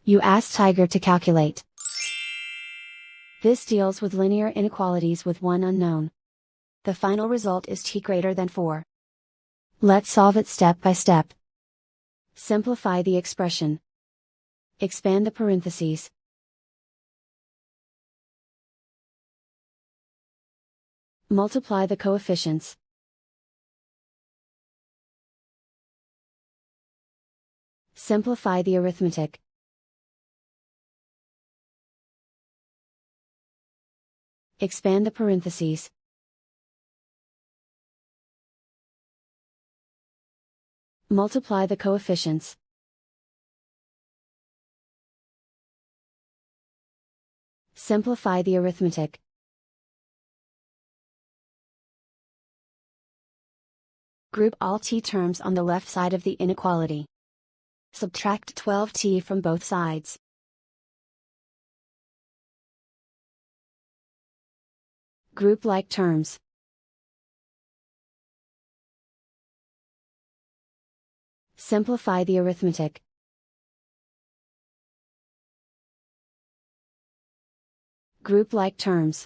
You ask Tiger to calculate. This deals with linear inequalities with one unknown. The final result is t greater than 4. Let's solve it step by step. Simplify the expression. Expand the parentheses. Multiply the coefficients. Simplify the arithmetic. Expand the parentheses. Multiply the coefficients. Simplify the arithmetic. Group all t terms on the left side of the inequality. Subtract 12t from both sides. Group like terms. Simplify the arithmetic. Group like terms.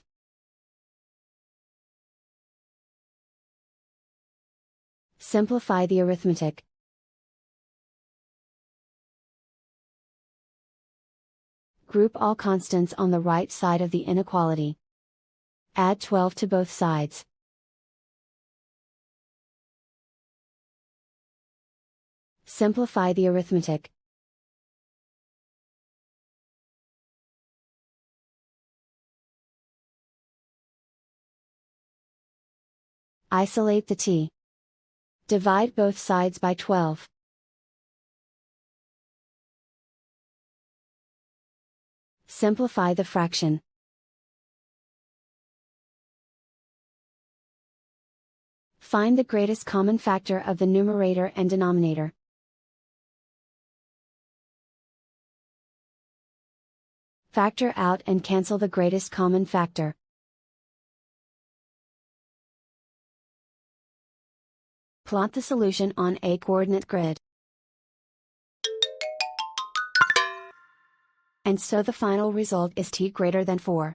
Simplify the arithmetic. Group all constants on the right side of the inequality. Add 12 to both sides. Simplify the arithmetic. Isolate the t. Divide both sides by 12. Simplify the fraction. Find the greatest common factor of the numerator and denominator. Factor out and cancel the greatest common factor. Plot the solution on a coordinate grid. And so the final result is t greater than 4.